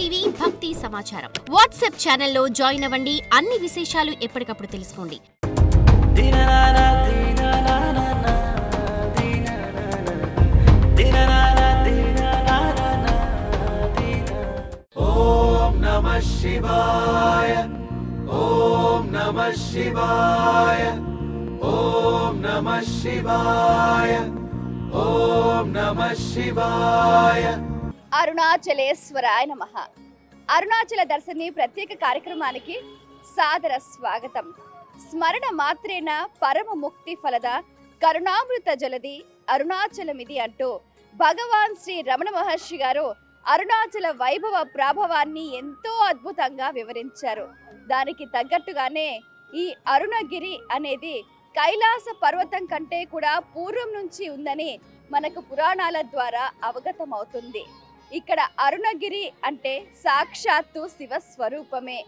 TV భక్తి సమాచారం WhatsApp ఛానల్లో జాయిన్ అవ్వండి. అన్ని విశేషాలు ఎప్పటికప్పుడు తెలుసుకోండి. ఓం నమః శివాయ ఓం నమః శివాయ ఓం నమః శివాయ ఓం నమః శివాయ. అరుణాచలేశ్వరాయ నమః. అరుణాచల దర్శిని ప్రత్యేక కార్యక్రమానికి సాదర స్వాగతం. స్మరణ మాత్రేన పరమ ముక్తి ఫలద కరుణామృత జలది అరుణాచలమిది అంటూ భగవాన్ శ్రీ రమణ మహర్షి గారు అరుణాచల వైభవ ప్రాభవాన్ని ఎంతో అద్భుతంగా వివరించారు. దానికి తగ్గట్టుగానే ఈ అరుణగిరి అనేది కైలాస పర్వతం కంటే కూడా పూర్వం నుంచి ఉందని మనకు పురాణాల ద్వారా అవగతమవుతుంది. ఇక్కడ అరుణగిరి అంటే సాక్షాత్తు శివ స్వరూపమే.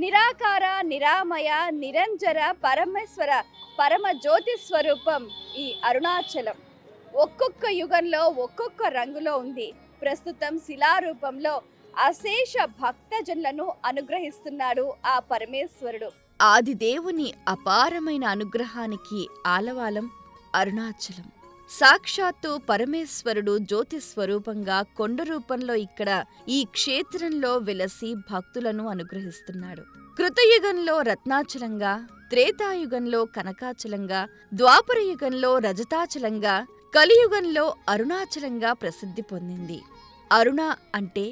నిరాకార నిరామయ నిరంజర పరమేశ్వర పరమ జ్యోతి స్వరూపం ఈ అరుణాచలం. ఒక్కొక్క యుగంలో ఒక్కొక్క రంగులో ఉంది. ప్రస్తుతం శిలారూపంలో అశేష భక్తజనులను అనుగ్రహిస్తున్నాడు ఆ పరమేశ్వరుడు. ఆదిదేవుని అపారమైన అనుగ్రహానికి ఆలవాలం అరుణాచలం. సాక్షాత్తు పరమేశ్వరుడు జ్యోతి స్వరూపంగా కొండ రూపంలో ఇక్కడ ఈ క్షేత్రంలో వెలసి భక్తులను అనుగ్రహిస్తున్నాడు. కృతయుగంలో రత్నాచలంగా, త్రేతాయుగంలో కనకాచలంగా, ద్వాపర యుగంలో రజతాచలంగా, కలియుగంలో అరుణాచలంగా ప్రసిద్ధి పొందింది. అరుణ అంటే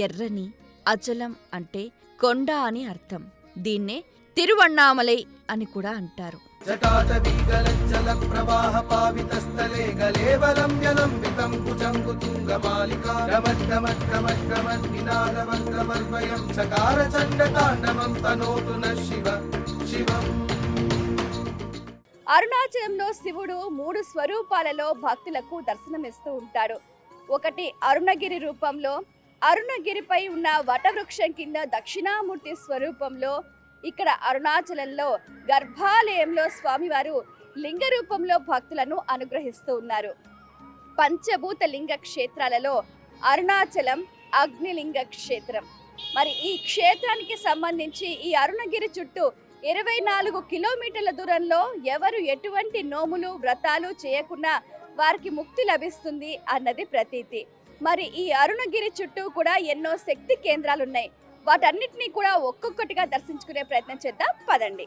ఎర్రని, అచలం అంటే కొండ అని అర్థం. దీన్నే తిరువణ్ణామలై అని కూడా అంటారు. జటాటవీగలజ్జల ప్రవాహ పావితస్థలే గలేవలం జలంబితం కుజంగుతుంగమాలికా రమట్టమట్టమట్టమట్టినాదవంతమర్వయం చకార చండతాండవం తనోతు నః శివ శివం. అరుణాచలంలో శివుడు 3 స్వరూపాలలో భక్తులకు దర్శనమిస్తూ ఉంటాడు. ఒకటి అరుణగిరి రూపంలో, అరుణగిరిపై ఉన్న వటవృక్షం కింద దక్షిణామూర్తి స్వరూపంలో, ఇక్కడ అరుణాచలంలో గర్భాలయంలో స్వామివారు లింగ రూపంలో భక్తులను అనుగ్రహిస్తూ ఉన్నారు. పంచభూత లింగ క్షేత్రాలలో అరుణాచలం అగ్నిలింగ క్షేత్రం. మరి ఈ క్షేత్రానికి సంబంధించి ఈ అరుణగిరి చుట్టూ 24 కిలోమీటర్ల దూరంలో ఎవరు ఎటువంటి నోములు వ్రతాలు చేయకుండా వారికి ముక్తి లభిస్తుంది అన్నది ప్రతీతి. మరి ఈ అరుణగిరి చుట్టూ కూడా ఎన్నో శక్తి కేంద్రాలున్నాయి. వాటన్నిటినీ కూడా ఒక్కొక్కటిగా దర్శించుకునే ప్రయత్నం చేద్దాం, పదండి.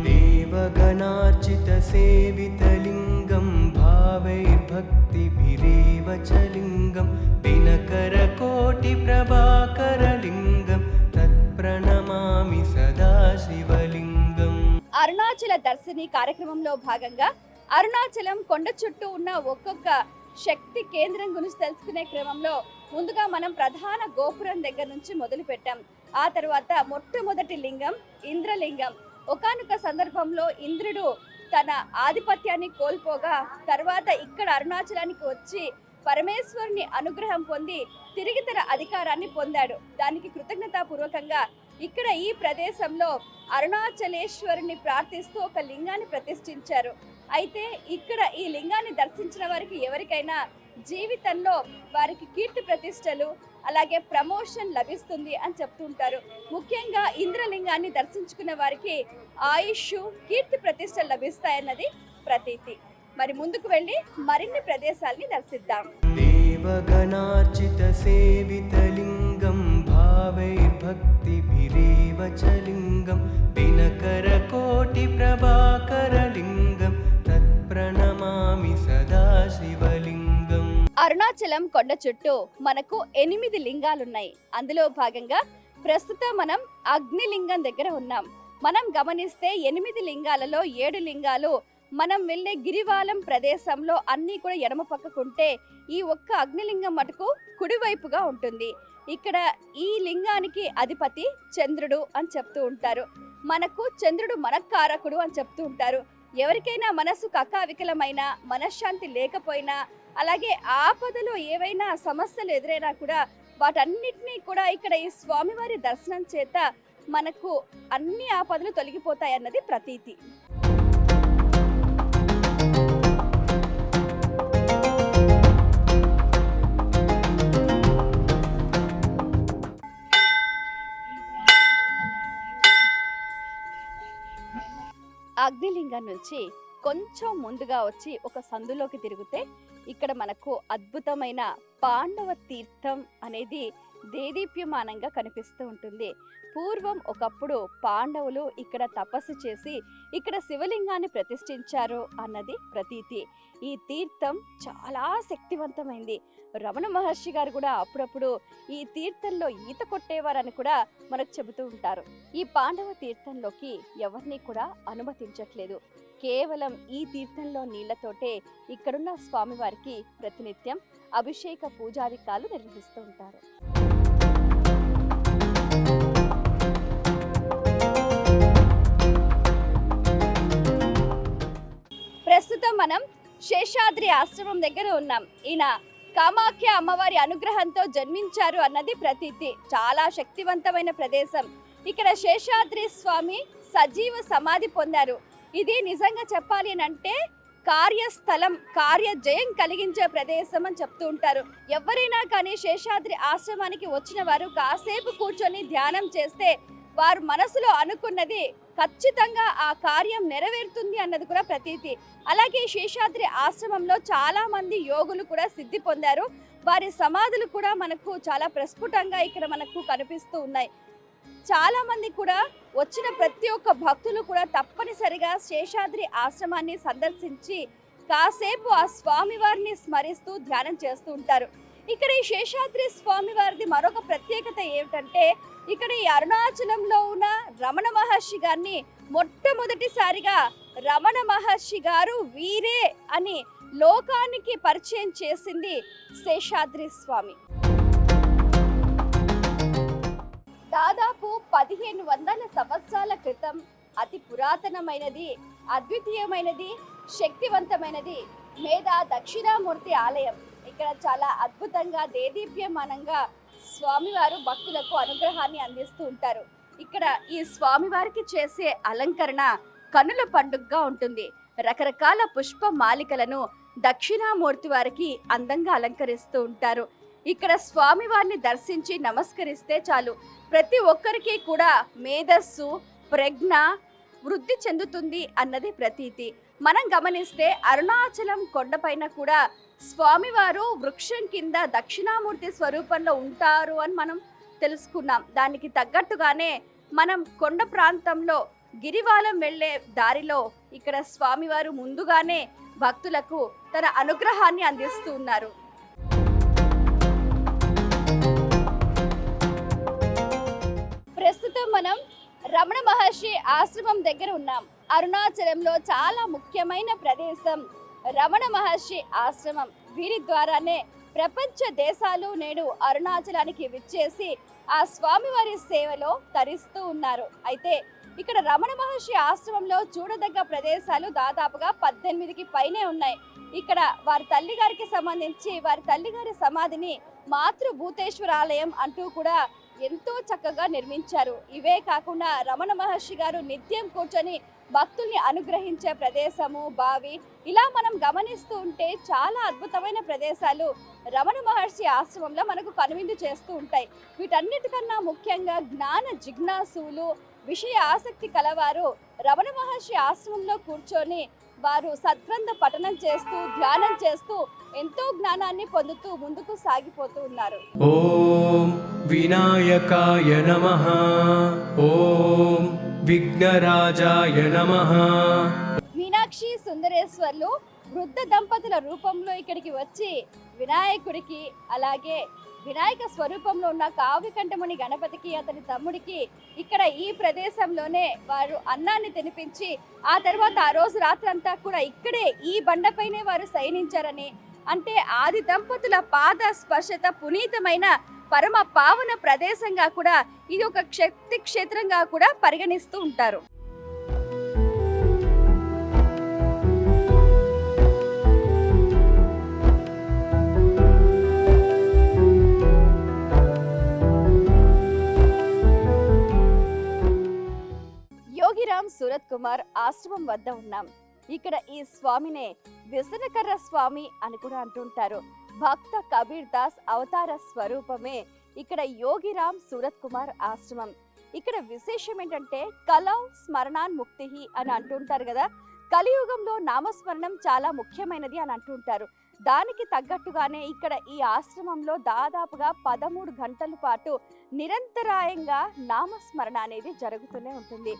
దేవగణార్చిత సేవితలింగం భావైర్భక్తిభిరేవ చ లింగం దినకర కోటి ప్రభాకరలింగం తత్ప్రణమామి సదా శివలింగం. అరుణాచల దర్శిని కార్యక్రమంలో భాగంగా అరుణాచలం కొండ చుట్టూ ఉన్న ఒక్కొక్క శక్తి కేంద్రం గురించి తెలుసుకునే క్రమంలో ముందుగా మనం ప్రధాన గోపురం దగ్గర నుంచి మొదలు పెట్టాం. ఆ తర్వాత మొట్టమొదటి లింగం ఇంద్రలింగం. ఒకానొక సందర్భంలో ఇంద్రుడు తన ఆధిపత్యాన్ని కోల్పోగా తర్వాత ఇక్కడ అరుణాచలానికి వచ్చి పరమేశ్వరుని అనుగ్రహం పొంది తిరిగి తన అధికారాన్ని పొందాడు. దానికి కృతజ్ఞతాపూర్వకంగా ఇక్కడ ఈ ప్రదేశంలో అరుణాచలేశ్వరుని ప్రార్థిస్తూ ఒక లింగాన్ని ప్రతిష్ఠించారు. అయితే ఇక్కడ ఈ లింగాన్ని దర్శించిన వారికి ఎవరికైనా జీవితంలో వారికి కీర్తి ప్రతిష్టలు అలాగే ప్రమోషన్ లభిస్తుంది అని చెప్తుంటారు. ముఖ్యంగా ఇంద్రలింగాన్ని దర్శించుకున్న వారికి ఆయుష్ కీర్తి ప్రతిష్టలు లభిస్తాయన్నది ప్రతీతి. మరి ముందుకు వెళ్ళి మరిన్ని ప్రదేశాలని దర్శిద్దాం. దేవగణార్చిత సేవితలింగం భావైర్భక్తిభిరేవ చ లింగం దినకర కోటి ప్రభాకరలింగం తత్ప్రణమామి సదా శివలింగం. అరుణాచలం కొండ చుట్టూ మనకు 8 లింగాలున్నాయి. అందులో భాగంగా ప్రస్తుతం మనం అగ్నిలింగం దగ్గర ఉన్నాం. మనం గమనిస్తే 8 లింగాలలో 7 లింగాలు మనం వెళ్ళే గిరివాలం ప్రదేశంలో అన్నీ కూడా ఎడమ పక్కకుంటే ఈ ఒక్క అగ్నిలింగం మటుకు కుడివైపుగా ఉంటుంది. ఇక్కడ ఈ లింగానికి అధిపతి చంద్రుడు అని చెప్తూ ఉంటారు. మనకు చంద్రుడు మనకారకుడు అని చెప్తూ ఉంటారు. ఎవరికైనా మనసు కకావికలమైన మనశ్శాంతి లేకపోయినా అలాగే ఆపదలో ఏవైనా సమస్యలు ఎదురైనా కూడా వాటన్నిటినీ కూడా ఇక్కడ ఈ స్వామివారి దర్శనం చేత మనకు అన్ని ఆపదలు తొలగిపోతాయి అన్నది ప్రతీతి. అగ్నిలింగం నుంచి కొంచెం ముందుగా వచ్చి ఒక సందులోకి తిరిగితే ఇక్కడ మనకు అద్భుతమైన పాండవ తీర్థం అనేది దేదీప్యమానంగా కనిపిస్తూ ఉంటుంది. పూర్వం ఒకప్పుడు పాండవులు ఇక్కడ తపస్సు చేసి ఇక్కడ శివలింగాన్ని ప్రతిష్ఠించారు అన్నది ప్రతీతి. ఈ తీర్థం చాలా శక్తివంతమైంది. రమణ మహర్షి గారు కూడా అప్పుడప్పుడు ఈ తీర్థంలో ఈత కొట్టేవారని కూడా మనకు చెబుతూ ఉంటారు. ఈ పాండవ తీర్థంలోకి ఎవరిని కూడా అనుమతించట్లేదు. కేవలం ఈ తీర్థంలో నీళ్లతోటే ఇక్కడున్న స్వామివారికి ప్రతినిత్యం అభిషేక పూజాధికాలు నిర్వహిస్తూ ఉంటారు. ప్రస్తుతం మనం శేషాద్రి ఆశ్రమం దగ్గర ఉన్నాం. ఈయన కామాఖ్య అమ్మవారి అనుగ్రహంతో జన్మించారు అన్నది ప్రతీతి. చాలా శక్తివంతమైన ప్రదేశం. ఇక్కడ శేషాద్రి స్వామి సజీవ సమాధి పొందారు. ఇది నిజంగా చెప్పాలి అంటే కార్యస్థలం, కార్యజయం కలిగించే ప్రదేశం అని చెప్తూ ఉంటారు. ఎవరైనా కానీ శేషాద్రి ఆశ్రమానికి వచ్చిన వారు కాసేపు కూర్చొని ధ్యానం చేస్తే వారు మనసులో అనుకున్నది ఖచ్చితంగా ఆ కార్యం నెరవేరుతుంది అన్నది కూడా ప్రతీతి. అలాగే శేషాద్రి ఆశ్రమంలో చాలా మంది యోగులు కూడా సిద్ధి పొందారు. వారి సమాధులు కూడా మనకు చాలా ప్రస్ఫుటంగా ఇక్కడ మనకు కనిపిస్తూ ఉన్నాయి. చాలా మంది కూడా వచ్చిన ప్రతి ఒక్క భక్తులు కూడా తప్పనిసరిగా శేషాద్రి ఆశ్రమాన్ని సందర్శించి కాసేపు ఆ స్వామివారిని స్మరిస్తూ ధ్యానం చేస్తూ ఉంటారు. ఇక్కడ ఈ శేషాద్రి స్వామివారిది మరొక ప్రత్యేకత ఏమిటంటే ఇక్కడ ఈ అరుణాచలంలో ఉన్న రమణ మహర్షి గారిని మొట్టమొదటిసారిగా రమణ మహర్షి గారు వీరే అని లోకానికి పరిచయం చేసింది శేషాద్రి స్వామి. దాదాపు 1500 సంవత్సరాల క్రితం అతి పురాతనమైనది, అద్వితీయమైనది, శక్తివంతమైనది మేధా దక్షిణామూర్తి ఆలయం. ఇక్కడ చాలా అద్భుతంగా దేదీప్యమానంగా స్వామివారు భక్తులకు అనుగ్రహాన్ని అందిస్తూ ఉంటారు. ఇక్కడ ఈ స్వామివారికి చేసే అలంకరణ కనుల పండుగగా ఉంటుంది. రకరకాల పుష్ప మాలికలను దక్షిణామూర్తి వారికి అందంగా అలంకరిస్తూ ఉంటారు. ఇక్కడ స్వామివారిని దర్శించి నమస్కరిస్తే చాలు ప్రతి ఒక్కరికి కూడా మేధస్సు, ప్రజ్ఞ వృద్ధి చెందుతుంది అన్నది ప్రతీతి. మనం గమనిస్తే అరుణాచలం కొండపైన కూడా స్వామివారు వృక్షం కింద దక్షిణామూర్తి స్వరూపంలో ఉంటారు అని మనం తెలుసుకున్నాం. దానికి తగ్గట్టుగానే మనం కొండ ప్రాంతంలో గిరివాలం వెళ్ళే దారిలో ఇక్కడ స్వామివారు ముందుగానే భక్తులకు తన అనుగ్రహాన్ని అందిస్తూ ఉన్నారు. ప్రస్తుతం మనం రమణ మహర్షి ఆశ్రమం దగ్గర ఉన్నాం. అరుణాచలంలో చాలా ముఖ్యమైన ప్రదేశం రమణ మహర్షి ఆశ్రమం. వీరి ద్వారానే ప్రపంచ దేశాలు నేడు అరుణాచలానికి విచ్చేసి ఆ స్వామివారి సేవలో తరిస్తూ ఉన్నారు. అయితే ఇక్కడ రమణ మహర్షి ఆశ్రమంలో చూడదగ్గ ప్రదేశాలు దాదాపుగా 18కి పైనే ఉన్నాయి. ఇక్కడ వారి తల్లిగారికి సంబంధించి వారి తల్లిగారి సమాధిని మాతృభూతేశ్వర ఆలయం అంటూ కూడా ఎంతో చక్కగా నిర్మించారు. ఇవే కాకుండా రమణ మహర్షి గారు నిత్యం కూర్చొని భక్తుల్ని అనుగ్రహించే ప్రదేశము, బావి, ఇలా మనం గమనిస్తూ ఉంటే చాలా అద్భుతమైన ప్రదేశాలు రమణ మహర్షి ఆశ్రమంలో మనకు కనువిందు చేస్తూ ఉంటాయి. వీటన్నిటికన్నా ముఖ్యంగా జ్ఞాన జిజ్ఞాసులు, విషయ ఆసక్తి కలవారు రమణ మహర్షి ఆశ్రమంలో కూర్చొని వారు సద్గ్రంథ పఠనం చేస్తూ ధ్యానం చేస్తూ ఎంతో జ్ఞానాన్ని పొందుతూ ముందుకు సాగిపోతూ ఉన్నారు. ఓం వినాయకాయ నమః. ఓం విఘ్నరాజాయ నమః. మీనాక్షి సుందరేశ్వర్లు వృద్ధ దంపతుల రూపంలో ఇక్కడికి వచ్చి వినాయకుడికి, అలాగే వినాయక స్వరూపంలో ఉన్న కావ్యకంఠముని గణపతికి, అతని తమ్ముడికి ఇక్కడ ఈ ప్రదేశంలోనే వారు అన్నాన్ని తినిపించి ఆ తర్వాత ఆ రోజు రాత్రంతా కూడా ఇక్కడే ఈ బండపైనే వారు శయనించారని, అంటే ఆది దంపతుల పాద స్పర్శత పునీతమైన పరమ పావన ప్రదేశంగా కూడా ఇది ఒక శక్తి క్షేత్రంగా కూడా పరిగణిస్తూ ఉంటారు. యోగిరామ్ సూరత్ కుమార్ ఆశ్రమం వద్ద ఉన్నాం. ఇక్కడ ఈ స్వామినే వ్యసనకర్ర స్వామి అని కూడా అంటుంటారు. భక్త కబీర్ దాస్ అవతార స్వరూపమే ఇక్కడ యోగిరామ్ సూరత్ కుమార్ ఆశ్రమం. ఇక్కడ విశేషం ఏంటంటే కలౌ స్మరణాన్ ముక్తిహి అని అంటుంటారు కదా. కలియుగంలో నామస్మరణం చాలా ముఖ్యమైనది అని అంటుంటారు. దానికి తగ్గట్టుగానే ఇక్కడ ఈ ఆశ్రమంలో దాదాపుగా 13 గంటల పాటు నిరంతరాయంగా నామస్మరణ అనేది జరుగుతూనే ఉంటుంది.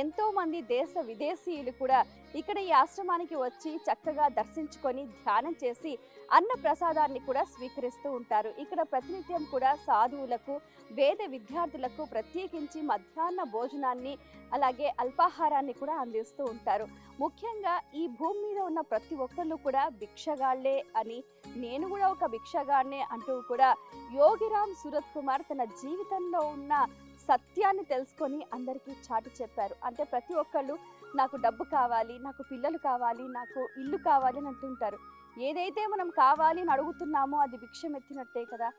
ఎంతో మంది దేశ విదేశీయులు కూడా ఇక్కడ ఈ ఆశ్రమానికి వచ్చి చక్కగా దర్శించుకొని ధ్యానం చేసి అన్న ప్రసాదాన్ని కూడా స్వీకరిస్తూ ఉంటారు. ఇక్కడ ప్రతినిత్యం కూడా సాధువులకు, వేద విద్యార్థులకు ప్రత్యేకించి మధ్యాహ్న భోజనాన్ని అలాగే అల్పాహారాన్ని కూడా అందిస్తూ ఉంటారు. ముఖ్యంగా ఈ భూమి మీద ఉన్న ప్రతి ఒక్కళ్ళు కూడా భిక్షగాళ్లే అని, నేను కూడా ఒక భిక్షగాడినే అంటూ కూడా యోగిరామ్ సూరత్ కుమార్ తన జీవితంలో ఉన్న సత్యాన్ని తెలుసుకొని అందరికీ చాటి చెప్పారు. అంటే ప్రతి ఒక్కళ్ళు నాకు డబ్బు కావాలి, నాకు పిల్లలు కావాలి, నాకు ఇల్లు కావాలి అని అంటుంటారు. ఏదైతే మనం కావాలి అని అడుగుతున్నామో అది భిక్షం ఎత్తినట్టే కదా.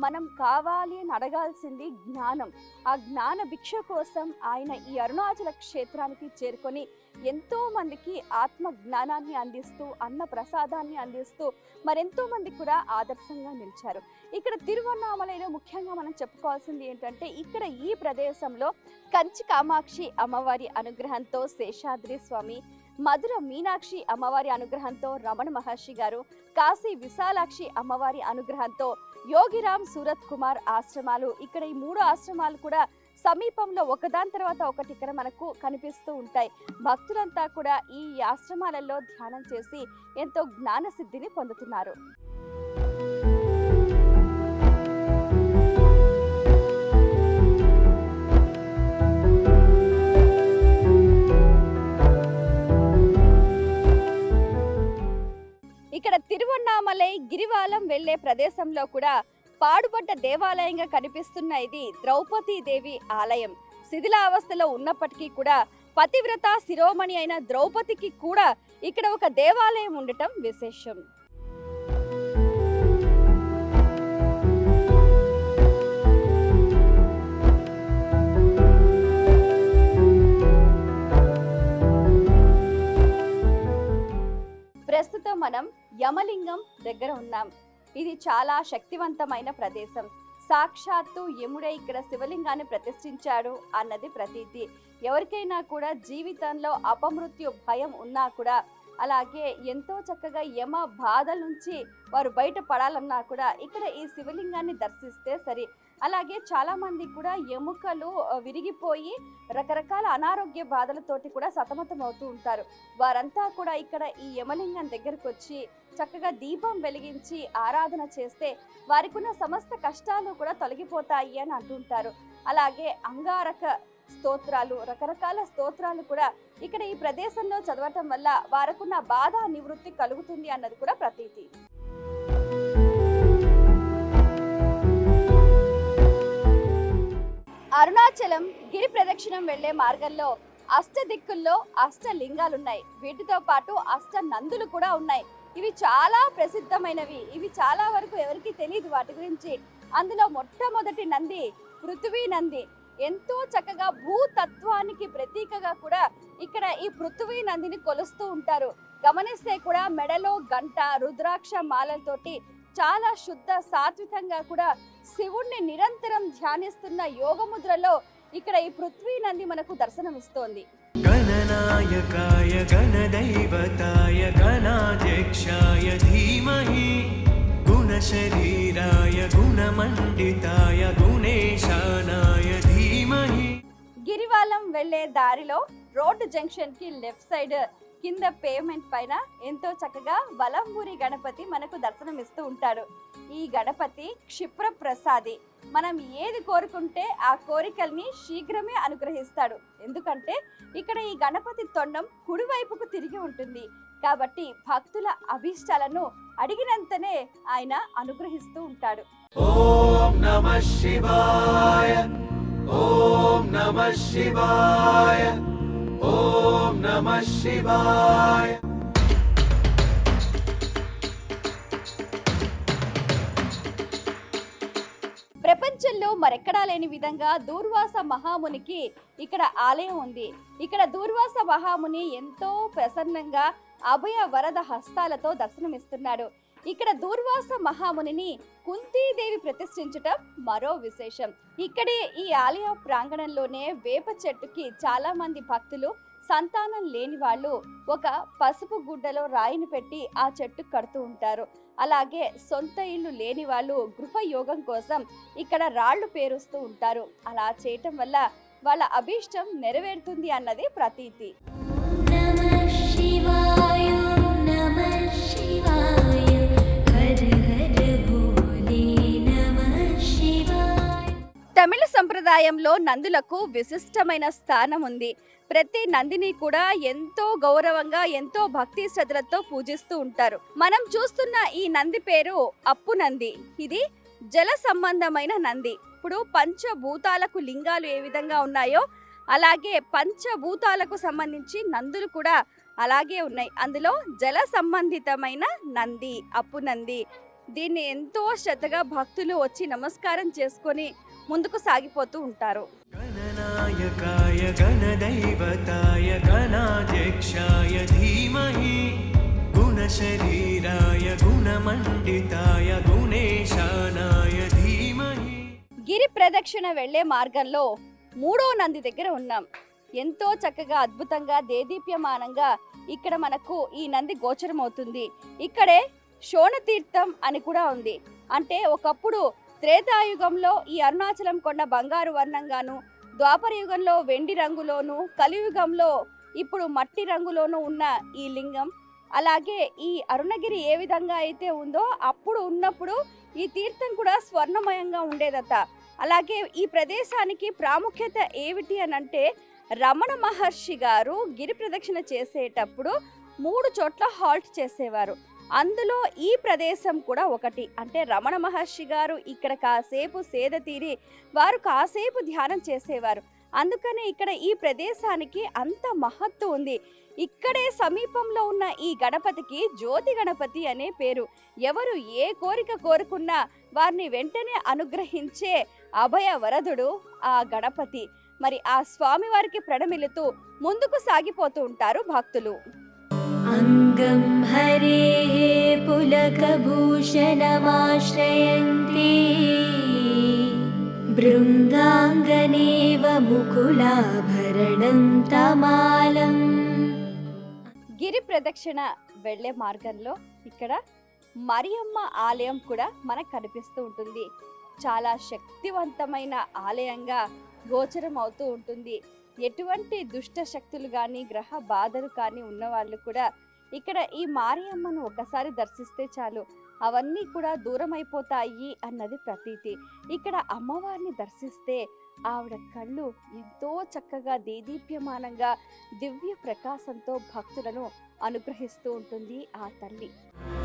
మనం కావాలి అని అడగాల్సింది జ్ఞానం. ఆ జ్ఞాన భిక్ష కోసం ఆయన ఈ అరుణాచల క్షేత్రానికి చేరుకొని ఎంతో మందికి ఆత్మ జ్ఞానాన్ని అందిస్తూ, అన్న ప్రసాదాన్ని అందిస్తూ మరెంతో మందికి కూడా ఆదర్శంగా నిలిచారు. ఇక్కడ తిరువన్నామలైలో ముఖ్యంగా మనం చెప్పుకోవాల్సింది ఏంటంటే ఇక్కడ ఈ ప్రదేశంలో కంచి కామాక్షి అమ్మవారి అనుగ్రహంతో శేషాద్రి స్వామి, మధుర మీనాక్షి అమ్మవారి అనుగ్రహంతో రమణ మహర్షి గారు, కాశీ విశాలాక్షి అమ్మవారి అనుగ్రహంతో యోగిరామ్ సూరత్ కుమార్ ఆశ్రమాలు, ఇక్కడ ఈ 3 ఆశ్రమాలు కూడా సమీపంలో ఒకదాని తర్వాత ఒకటి ఇక్కడ మనకు కనిపిస్తూ ఉంటాయి. భక్తులంతా కూడా ఈ ఆశ్రమాలలో ధ్యానం చేసి ఎంతో జ్ఞాన సిద్ధిని పొందుతున్నారు. ఇక్కడ తిరువన్నామలై గిరివాలం వెళ్లే ప్రదేశంలో కూడా పాడుపడ్డ దేవాలయంగా కనిపిస్తున్న ఇది ద్రౌపదీదేవి ఆలయం. శిథిలావస్థలో ఉన్నప్పటికీ కూడా పతివ్రత శిరోమణి అయిన ద్రౌపదికి కూడా ఇక్కడ ఒక దేవాలయం ఉండటం విశేషం. ప్రస్తుతం మనం యమలింగం దగ్గర ఉన్నాం. ఇది చాలా శక్తివంతమైన ప్రదేశం. సాక్షాత్తు యముడే ఇక్కడ శివలింగాన్ని ప్రతిష్ఠించాడు అన్నది ప్రతీతి. ఎవరికైనా కూడా జీవితంలో అపమృత్యు భయం ఉన్నా కూడా, అలాగే ఎంతో చక్కగా యమ బాధల నుంచి వారు బయటపడాలన్నా కూడా ఇక్కడ ఈ శివలింగాన్ని దర్శిస్తే సరి. అలాగే చాలా మంది కూడా ఎముకలు విరిగిపోయి రకరకాల అనారోగ్య బాధలతోటి కూడా సతమతం అవుతూ ఉంటారు. వారంతా కూడా ఇక్కడ ఈ యమలింగం దగ్గరకు వచ్చి చక్కగా దీపం వెలిగించి ఆరాధన చేస్తే వారికి ఉన్న సమస్త కష్టాలు కూడా తొలగిపోతాయి అని అంటుంటారు. అలాగే అంగారక స్తోత్రాలు, రకరకాల స్తోత్రాలు కూడా ఇక్కడ ఈ ప్రదేశంలో చదవటం వల్ల వారికున్న బాధ నివృత్తి కలుగుతుంది అన్నది కూడా ప్రతీతి. అరుణాచలం గిరి ప్రదక్షిణం వెళ్లే మార్గంలో అష్ట దిక్కుల్లో అష్ట లింగాలున్నాయి. వీటితో పాటు అష్ట నందులు కూడా ఉన్నాయి. ఇవి చాలా ప్రసిద్ధమైనవి. ఇవి చాలా వరకు ఎవరికి తెలియదు వాటి గురించి. అందులో మొట్టమొదటి నంది పృథ్వీ నంది. ఎంతో చక్కగా భూతత్వానికి ప్రతీకగా కూడా ఇక్కడ ఈ పృథ్వీ నందిని కొలుస్తూ ఉంటారు. గమనిస్తే కూడా మెడలో గంట, రుద్రాక్ష మాలలతోటి చాలా శుద్ధ సాత్వికంగా కూడా శివుణ్ణి నిరంతరం ధ్యానిస్తున్న యోగముద్రలో ఇక్కడ ఈ పృథ్వీ నంది మనకు దర్శనమిస్తోంది. గణనాయకాయ గణదైవతాయ గణాధ్యక్షాయ ధీమహి గుణశరీరాయ గుణమండితాయ గుణేశానాయ ధీమహి. గిరివాలం వెళ్లే దారిలో రోడ్డు జంక్షన్ కి లెఫ్ట్ సైడ్ కింద పేమెంట్ పైన ఎంతో చక్కగా వలంబూరి గణపతి మనకు దర్శనమిస్తూ ఉంటాడు. ఈ గణపతి క్షిప్ర ప్రసాది. మనం ఏది కోరుకుంటే ఆ కోరికల్ని శీఘ్రమే అనుగ్రహిస్తాడు. ఎందుకంటే ఇక్కడ ఈ గణపతి తొండం కుడివైపుకు తిరిగి ఉంటుంది కాబట్టి భక్తుల అభీష్టాలను అడిగినంతనే ఆయన అనుగ్రహిస్తూ ఉంటాడు. ఓం నమః శివాయ, ఓం నమః శివాయ, ఓం నమః శివాయ. ప్రపంచంలో మరెక్కడా లేని విధంగా దూర్వాస మహామునికి ఇక్కడ ఆలయం ఉంది. ఇక్కడ దూర్వాస మహాముని ఎంతో ప్రసన్నంగా అభయ వరద హస్తాలతో దర్శనమిస్తున్నాడు. ఇక్కడ దూర్వాస మహామునిని కుంతీదేవి ప్రతిష్ఠించటం మరో విశేషం. ఇక్కడే ఈ ఆలయ ప్రాంగణంలోనే వేప చెట్టుకి చాలా మంది భక్తులు సంతానం లేని వాళ్ళు ఒక పసుపు గుడ్డలో రాయిని పెట్టి ఆ చెట్టు కడుతూ ఉంటారు. అలాగే సొంత ఇల్లు లేని వాళ్ళు గృహయోగం కోసం ఇక్కడ రాళ్లు పేరుస్తూ ఉంటారు. అలా చేయటం వల్ల వాళ్ళ అభీష్టం నెరవేరుతుంది అన్నది ప్రతీతి. తమిళ సంప్రదాయంలో నందులకు విశిష్టమైన స్థానం ఉంది. ప్రతి నందిని కూడా ఎంతో గౌరవంగా ఎంతో భక్తి శ్రద్ధలతో పూజిస్తూ ఉంటారు. మనం చూస్తున్న ఈ నంది పేరు అప్పు నంది. ఇది జల సంబంధమైన నంది. ఇప్పుడు పంచభూతాలకు లింగాలు ఏ విధంగా ఉన్నాయో అలాగే పంచభూతాలకు సంబంధించి నందులు కూడా అలాగే ఉన్నాయి. అందులో జల సంబంధితమైన నంది అప్పు నంది. దీన్ని ఎంతో శ్రద్ధగా భక్తులు వచ్చి నమస్కారం చేసుకొని ముందుకు సాగిపోతూ ఉంటారు. గణనాయకాయ గణదైవతాయ గణాధ్యక్షాయ ధీమహి గుణశరీరాయ గుణమండితాయ గుణేశానాయ ధీమహి. గిరి ప్రదక్షిణ వెళ్లే మార్గంలో 3వ నంది దగ్గర ఉన్నాం. ఎంతో చక్కగా అద్భుతంగా దేదీప్యమానంగా ఇక్కడ మనకు ఈ నంది గోచరం అవుతుంది. ఇక్కడే శోణతీర్థం అని కూడా ఉంది. అంటే ఒకప్పుడు త్రేతాయుగంలో ఈ అరుణాచలం కొండ బంగారు వర్ణంగాను, ద్వాపర యుగంలో వెండి రంగులోను, కలియుగంలో ఇప్పుడు మట్టి రంగులోను ఉన్న ఈ లింగం, అలాగే ఈ అరుణగిరి ఏ విధంగా అయితే ఉందో అప్పుడు ఉన్నప్పుడు ఈ తీర్థం కూడా స్వర్ణమయంగా ఉండేదట. అలాగే ఈ ప్రదేశానికి ప్రాముఖ్యత ఏమిటి అని అంటే రమణ మహర్షి గారు గిరి ప్రదక్షిణ చేసేటప్పుడు 3 చోట్ల హాల్ట్ చేసేవారు. అందులో ఈ ప్రదేశం కూడా ఒకటి. అంటే రమణ మహర్షి గారు ఇక్కడ కాసేపు సేద తీరి వారు కాసేపు ధ్యానం చేసేవారు. అందుకనే ఇక్కడ ఈ ప్రదేశానికి అంత మహత్తు ఉంది. ఇక్కడే సమీపంలో ఉన్న ఈ గణపతికి జ్యోతి గణపతి అనే పేరు. ఎవరు ఏ కోరిక కోరుకున్నా వారిని వెంటనే అనుగ్రహించే అభయ వరదుడు ఆ గణపతి. మరి ఆ స్వామి వారికి ప్రణమిలుతూ ముందుకు సాగిపోతూ ఉంటారు భక్తులు. అంగం హరేః పులకభూషణమాశ్రయంతి భృంగాంగనేవ ముకులాభరణం తమాలం. గిరి ప్రదక్షిణ వెళ్లే మార్గంలో ఇక్కడ మరియమ్మ ఆలయం కూడా మనకు కనిపిస్తూ ఉంటుంది. చాలా శక్తివంతమైన ఆలయంగా గోచరం అవుతూ ఉంటుంది. ఎటువంటి దుష్ట శక్తులు కానీ గ్రహ బాధలు కానీ ఉన్నవాళ్ళు కూడా ఇక్కడ ఈ మరియమ్మను ఒకసారి దర్శిస్తే చాలు అవన్నీ కూడా దూరం అయిపోతాయి అన్నది ప్రతీతి. ఇక్కడ అమ్మవారిని దర్శిస్తే ఆవిడ కళ్ళు ఎంతో చక్కగా దేదీప్యమానంగా దివ్య ప్రకాశంతో భక్తులను అనుగ్రహిస్తూ ఉంటుంది ఆ తల్లి.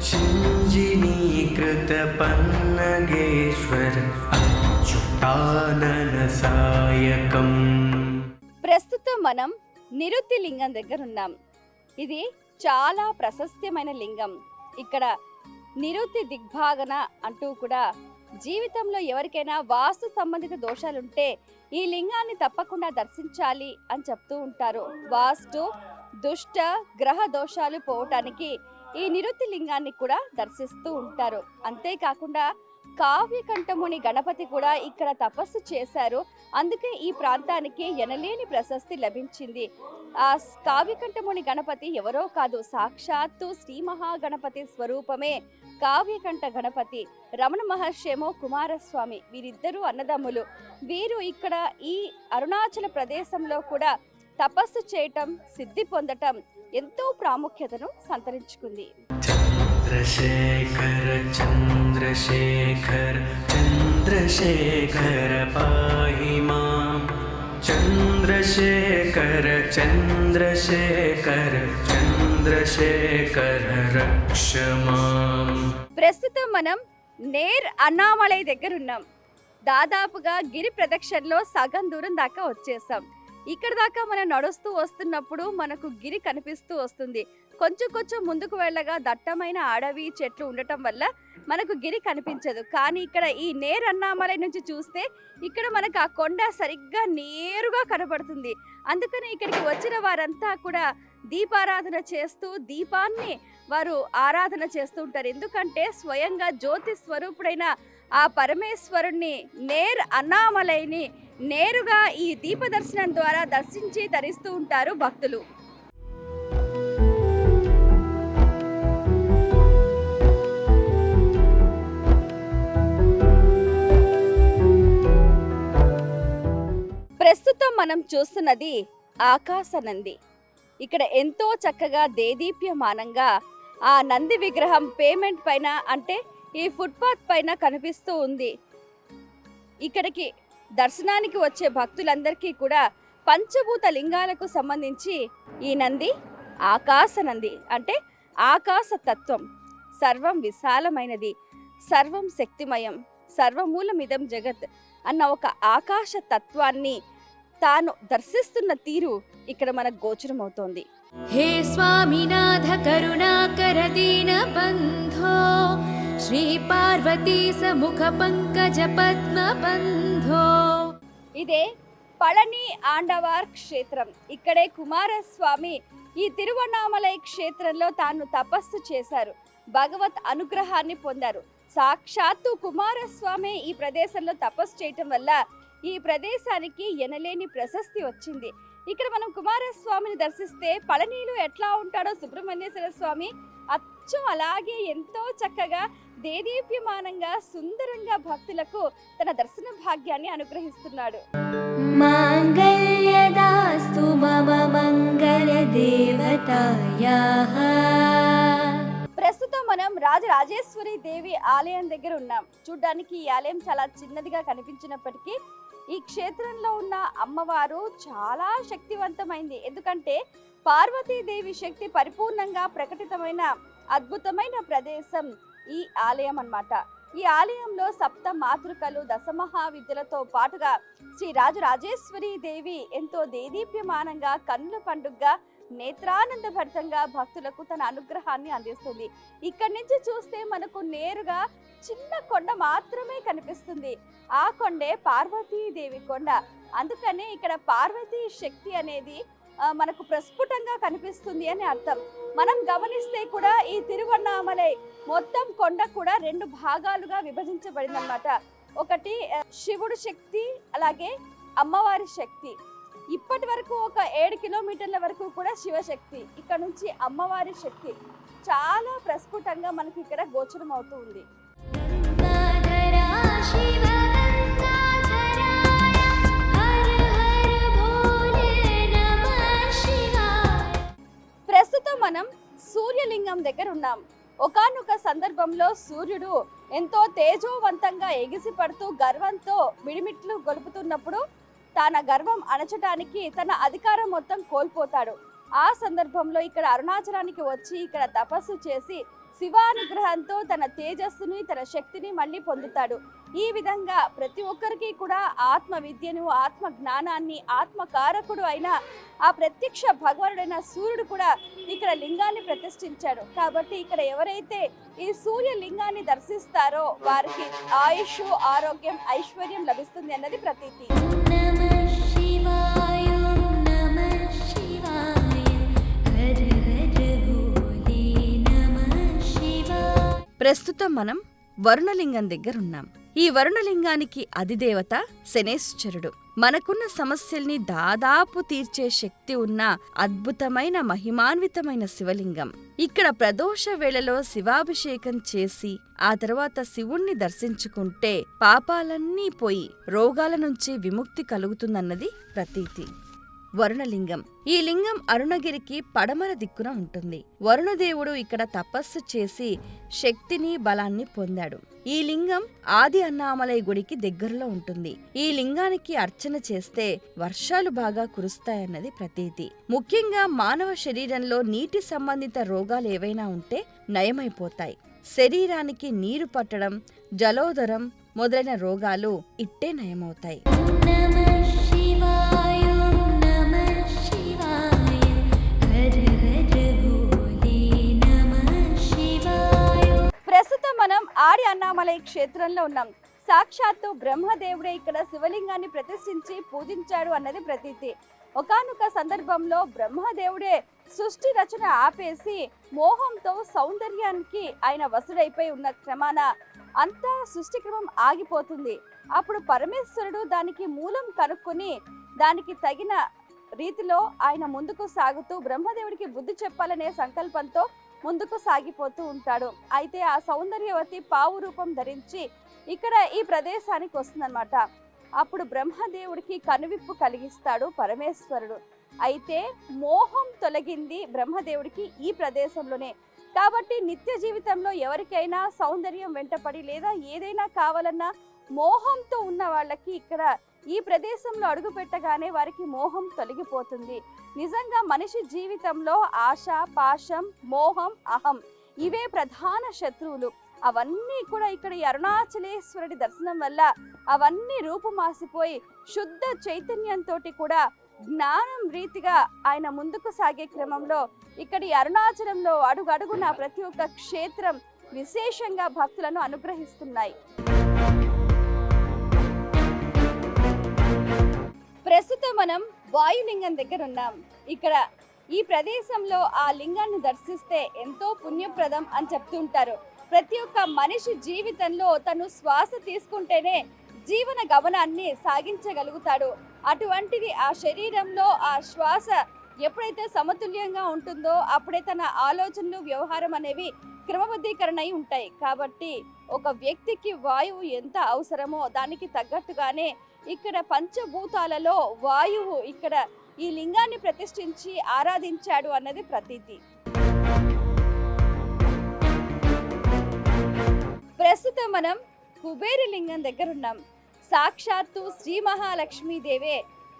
చింజినీకృత పన్నగేశ్వర అచ్యుతానన సాయకం. ప్రస్తుతం మనం నిరుతి లింగం దగ్గర ఉన్నాం. ఇది చాలా ప్రశస్త్యమైన లింగం. ఇక్కడ నిరుతి దిగ్భాగన అంటూ కూడా జీవితంలో ఎవరికైనా వాస్తు సంబంధిత దోషాలుంటే ఈ లింగాన్ని తప్పకుండా దర్శించాలి అని చెప్తూ ఉంటారు. వాస్తు దుష్ట గ్రహ దోషాలు పోవటానికి ఈ నిరుతి లింగాన్ని కూడా దర్శిస్తూ ఉంటారు. అంతేకాకుండా కావ్యకంఠముని గణపతి కూడా ఇక్కడ తపస్సు చేశారు. అందుకే ఈ ప్రాంతానికి ఎనలేని ప్రశస్తి లభించింది. ఆ కావ్యకంఠముని గణపతి ఎవరో కాదు, సాక్షాత్తు శ్రీ మహాగణపతి స్వరూపమే కావ్యకంఠ గణపతి. రమణ మహర్షి ఏమో కుమారస్వామి. వీరిద్దరూ అన్నదమ్ములు. వీరు ఇక్కడ ఈ అరుణాచల ప్రదేశంలో కూడా తపస్సు చేయటం, సిద్ధి పొందటం ఎంతో ప్రాముఖ్యతను సంతరించుకుంది. చంద్రశేఖర చంద్రశేఖర చంద్రశేఖర పాహి మాం. చంద్రశేఖర చంద్రశేఖర చంద్రశేఖర రక్ష మాం. ప్రస్తుతం మనం నేర్ అన్నామలై దగ్గర ఉన్నాం. దాదాపుగా గిరి ప్రదక్షిణలో సగం దూరం దాకా వచ్చేసాం. ఇక్కడ దాకా మనం నడుస్తూ వస్తున్నప్పుడు మనకు గిరి కనిపిస్తూ వస్తుంది. కొంచెం ముందుకు వెళ్ళగా దట్టమైన అడవి చెట్లు ఉండటం వల్ల మనకు గిరి కనిపించదు. కానీ ఇక్కడ ఈ నేర్ అన్నామలై నుంచి చూస్తే ఇక్కడ మనకు ఆ కొండ సరిగ్గా నేరుగా కనబడుతుంది. అందుకని ఇక్కడికి వచ్చిన వారంతా కూడా దీపారాధన చేస్తూ దీపాన్ని వారు ఆరాధన చేస్తూ ఉంటారు. ఎందుకంటే స్వయంగా జ్యోతి స్వరూపుడైన ఆ పరమేశ్వరుణ్ణి నేర్ అన్నామలైని నేరుగా ఈ దీప దర్శనం ద్వారా దర్శించి తరిస్తూ ఉంటారు భక్తులు. ప్రస్తుతం మనం చూస్తున్నది ఆకాశ నంది. ఇక్కడ ఎంతో చక్కగా దేదీప్యమానంగా ఆ నంది విగ్రహం పేమెంట్ పైన అంటే ఈ ఫుట్పాత్ పైన కనిపిస్తూ ఉంది. ఇక్కడికి దర్శనానికి వచ్చే భక్తులందరికీ కూడా పంచభూత లింగాలకు సంబంధించి ఈ నంది ఆకాశ నంది అంటే ఆకాశ తత్వం, సర్వం విశాలమైనది, సర్వం శక్తిమయం, సర్వమూలమిదం జగత్ అన్న ఒక ఆకాశ తత్వాన్ని తాను దర్శిస్తున్న తీరు ఇక్కడ మనకు గోచరమవుతోంది. హే స్వామినాథ కరుణాకర దీన బంధో శ్రీ పార్వతీ సముఖ పంకజ పద్మ బంధో. ఇదే పళని ఆండవార్ క్షేత్రం. ఇక్కడే కుమారస్వామి ఈ తిరువణామలై క్షేత్రంలో తాను తపస్సు చేశారు, భగవత్ అనుగ్రహాన్ని పొందారు. సాక్షాత్తు కుమారస్వామి ఈ ప్రదేశంలో తపస్సు చేయటం వల్ల ఈ ప్రదేశానికి ఎనలేని ప్రశస్తి వచ్చింది. ఇక్కడ మనం కుమారస్వామిని దర్శిస్తే పళనిలో ఎట్లా ఉంటాడో సుబ్రహ్మణ్యేశ్వర స్వామి అచ్చం అలాగే ఎంతో చక్కగా దేదీప్యమానంగా సుందరంగా భక్తులకు తన దర్శన భాగ్యాన్ని అనుగ్రహిస్తున్నాడు. మాంగళ్యదాస్తు మమ మంగళ దేవతాయాః. ప్రస్తుతం మనం రాజరాజేశ్వరి దేవి ఆలయం దగ్గర ఉన్నాం. చూడ్డానికి ఈ ఆలయం చాలా చిన్నదిగా కనిపించినప్పటికీ ఈ క్షేత్రంలో ఉన్న అమ్మవారు చాలా శక్తివంతమైంది. ఎందుకంటే పార్వతీదేవి శక్తి పరిపూర్ణంగా ప్రకటితమైన అద్భుతమైన ప్రదేశం ఈ ఆలయం అన్నమాట. ఈ ఆలయంలో సప్త మాతృకలు దశమహావిద్యలతో పాటుగా శ్రీ రాజరాజేశ్వరి దేవి ఎంతో దేదీప్యమానంగా కన్నుల పండుగగా నేత్రానందభరితంగా భక్తులకు తన అనుగ్రహాన్ని అందిస్తుంది. ఇక్కడి నుంచి చూస్తే మనకు నేరుగా చిన్న కొండ మాత్రమే కనిపిస్తుంది. ఆ కొండే పార్వతీదేవి కొండ. అందుకనే ఇక్కడ పార్వతీ శక్తి అనేది మనకు ప్రస్ఫుటంగా కనిపిస్తుంది అని అర్థం. మనం గమనిస్తే కూడా ఈ తిరువణామలై మొత్తం కొండ కూడా 2 భాగాలుగా విభజించబడిందన్నమాట. ఒకటి శివుడు శక్తి, అలాగే అమ్మవారి శక్తి. ఇప్పటి వరకు ఒక 7 కిలోమీటర్ల వరకు కూడా శివశక్తి, ఇక్కడ నుంచి అమ్మవారి శక్తి చాలా ప్రస్ఫుటంగా మనకి ఇక్కడ గోచరం అవుతూ ఉంది. ప్రస్తుతం మనం సూర్యలింగం దగ్గర ఉన్నాం. ఒకానొక సందర్భంలో సూర్యుడు ఎంతో తేజోవంతంగా ఎగిసిపడుతూ గర్వంతో మిడిమిట్లు గొలుపుతున్నప్పుడు తన గర్వం అణచటానికి తన అధికారం మొత్తం కోల్పోతాడు. ఆ సందర్భంలో ఇక్కడ అరుణాచలానికి వచ్చి ఇక్కడ తపస్సు చేసి శివానుగ్రహంతో తన తేజస్సుని తన శక్తిని మళ్ళీ పొందుతాడు. ఈ విధంగా ప్రతి ఒక్కరికి కూడా ఆత్మ విద్యను, ఆత్మ జ్ఞానాన్ని, ఆత్మకారకుడు అయిన ఆ ప్రత్యక్ష భగవానుడైన సూర్యుడు కూడా ఇక్కడ లింగాన్ని ప్రతిష్ఠించాడు. కాబట్టి ఇక్కడ ఎవరైతే ఈ సూర్య లింగాన్ని దర్శిస్తారో వారికి ఆయుష్, ఆరోగ్యం, ఐశ్వర్యం లభిస్తుంది అన్నది ప్రతీతి. ప్రస్తుతం మనం వరుణలింగం దగ్గర ఉన్నాం. ఈ వరుణలింగానికి అధిదేవత శనేశ్వరుడు. మనకున్న సమస్యల్ని దాదాపు తీర్చే శక్తి ఉన్న అద్భుతమైన మహిమాన్వితమైన శివలింగం. ఇక్కడ ప్రదోష వేళలో శివాభిషేకం చేసి ఆ తర్వాత శివుణ్ణి దర్శించుకుంటే పాపాలన్నీ పోయి రోగాల నుంచి విముక్తి కలుగుతుందన్నది ప్రతీతి. వరుణలింగం. ఈ లింగం అరుణగిరికి పడమర దిక్కున ఉంటుంది. వరుణదేవుడు ఇక్కడ తపస్సు చేసి శక్తిని, బలాన్ని పొందాడు. ఈ లింగం ఆది అన్నామలై గుడికి దగ్గరలో ఉంటుంది. ఈ లింగానికి అర్చన చేస్తే వర్షాలు బాగా కురుస్తాయన్నది ప్రతీతి. ముఖ్యంగా మానవ శరీరంలో నీటి సంబంధిత రోగాలు ఏవైనా ఉంటే నయమైపోతాయి. శరీరానికి నీరు పట్టడం, జలోదరం మొదలైన రోగాలు ఇట్టే నయమవుతాయి. మనం ఆడి అన్నామలై క్షేత్రంలో ఉన్నాం. సాక్షాత్తు బ్రహ్మదేవుడే ఇక్కడ శివలింగాన్ని ప్రతిష్ఠించి పూజించాడు అన్నది ప్రతీతి. ఒకానొక సందర్భంలో బ్రహ్మదేవుడే సృష్టి రచన ఆపేసి మోహంతో సౌందర్యానికి ఆయన వసుడైపోయి ఉన్న క్రమాన అంతా సృష్టి క్రమం ఆగిపోతుంది. అప్పుడు పరమేశ్వరుడు దానికి మూలం కనుక్కొని దానికి తగిన రీతిలో ఆయన ముందుకు సాగుతూ బ్రహ్మదేవుడికి బుద్ధి చెప్పాలనే సంకల్పంతో ముందుకు సాగిపోతూ ఉంటాడు. అయితే ఆ సౌందర్యవతి పావు రూపం ధరించి ఇక్కడ ఈ ప్రదేశానికి వస్తుందన్నమాట. అప్పుడు బ్రహ్మదేవుడికి కనువిప్పు కలిగిస్తాడు పరమేశ్వరుడు. అయితే మోహం తొలగింది బ్రహ్మదేవుడికి ఈ ప్రదేశంలోనే. కాబట్టి నిత్య జీవితంలో ఎవరికైనా సౌందర్యం వెంటపడి లేదా ఏదైనా కావాలన్నా మోహంతో ఉన్న వాళ్ళకి ఇక్కడ ఈ ప్రదేశంలో అడుగు పెట్టగానే వారికి మోహం తొలగిపోతుంది. నిజంగా మనిషి జీవితంలో ఆశ, పాశం, మోహం, అహం ఇవే ప్రధాన శత్రువులు. అవన్నీ కూడా ఇక్కడ ఈ అరుణాచలేశ్వరుడి దర్శనం వల్ల అవన్నీ రూపుమాసిపోయి శుద్ధ చైతన్యంతో కూడా జ్ఞానం రీతిగా ఆయన ముందుకు సాగే క్రమంలో ఇక్కడ ఈ అరుణాచలంలో అడుగడుగున ప్రతి ఒక్క క్షేత్రం విశేషంగా భక్తులను అనుగ్రహిస్తున్నాయి. ప్రస్తుతం మనం వాయులింగం దగ్గర ఉన్నాం. ఇక్కడ ఈ ప్రదేశంలో ఆ లింగాన్ని దర్శిస్తే ఎంతో పుణ్యప్రదం అని చెప్తుంటారు. ప్రతి ఒక్క మనిషి జీవితంలో తను శ్వాస తీసుకుంటేనే జీవన గమనాన్ని సాగించగలుగుతాడు. అటువంటిది ఆ శరీరంలో ఆ శ్వాస ఎప్పుడైతే సమతుల్యంగా ఉంటుందో అప్పుడే తన ఆలోచనలు, వ్యవహారం అనేవి క్రమబద్ధీకరణ అయి ఉంటాయి. కాబట్టి ఒక వ్యక్తికి వాయువు ఎంత అవసరమో దానికి తగ్గట్టుగానే ఇక్కడ పంచభూతాలలో వాయువు ఇక్కడ ఈ లింగాన్ని ప్రతిష్ఠించి ఆరాధించాడు అన్నది ప్రతీతి. ప్రస్తుతం మనం కుబేర లింగం దగ్గర ఉన్నాం. సాక్షాత్తు శ్రీ మహాలక్ష్మీదేవే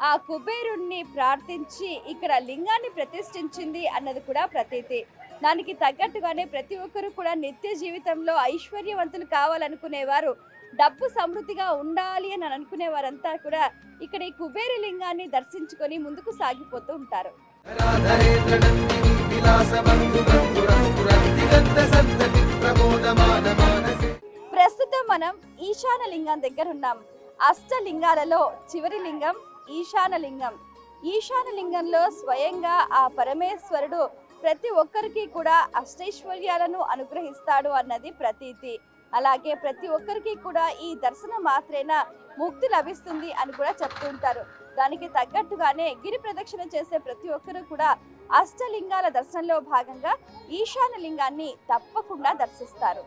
ఆ కుబేరుణ్ణి ప్రార్థించి ఇక్కడ లింగాన్ని ప్రతిష్ఠించింది అన్నది కూడా ప్రతీతి. దానికి తగ్గట్టుగానే ప్రతి ఒక్కరు కూడా నిత్య జీవితంలో ఐశ్వర్యవంతులు కావాలనుకునేవారు, డబ్బు సమృద్ధిగా ఉండాలి అని అనుకునే వారంతా కూడా ఇక్కడ ఈ కుబేర లింగాన్ని దర్శించుకొని ముందుకు సాగిపోతూ ఉంటారు. ప్రస్తుతం మనం ఈశాన లింగం దగ్గర ఉన్నాం. అష్టలింగాలలో చివరి లింగం ఈశాన లింగం. ఈశాన లింగంలో స్వయంగా ఆ పరమేశ్వరుడు ప్రతి ఒక్కరికి కూడా అష్టైశ్వర్యాలను అనుగ్రహిస్తాడు అన్నది ప్రతీతి. అలాగే ప్రతి ఒక్కరికి కూడా ఈ దర్శనం మాత్రేనా ముక్తి లభిస్తుంది అని కూడా చెప్తుంటారు. దానికి తగ్గట్టుగానే గిరి ప్రదక్షిణ చేసే ప్రతి ఒక్కరు కూడా అష్టలింగాల దర్శనంలో భాగంగా ఈశాన లింగాన్ని తప్పకుండా దర్శిస్తారు.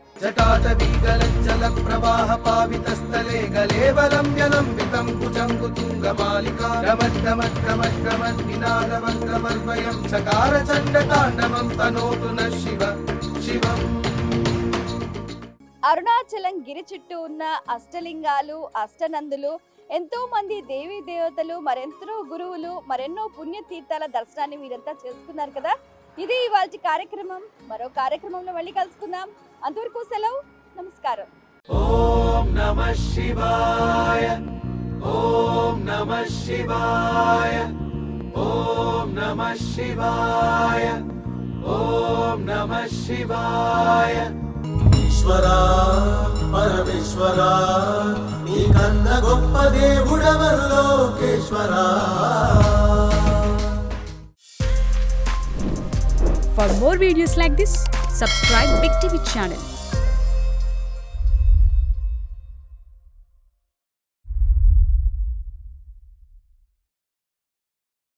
అరుణాచలం గిరి చుట్టూ ఉన్న అష్టలింగాలు, అష్టనందులు, ఎంతో మంది దేవీ దేవతలు, మరెంతో గురువులు, మరెన్నో పుణ్యతీర్థాల దర్శనాన్ని మీరంతా చేసుకున్నారు కదా. ఇది ఇవాల్టి కార్యక్రమం. మరో కార్యక్రమంలో మళ్ళీ కలుసుకుందాం. అంతవరకు సెలవు. నమస్కారం. ఓం నమః శివాయ. ఓం నమః శివాయ. ఓం నమః శివాయ. ఓం నమః శివాయ. ఈశ్వరా పరమేశ్వరా నీకన్న గొప్ప దేవుడెవరు లోకేశ్వరా. For more videos like this, subscribe Big TV channel.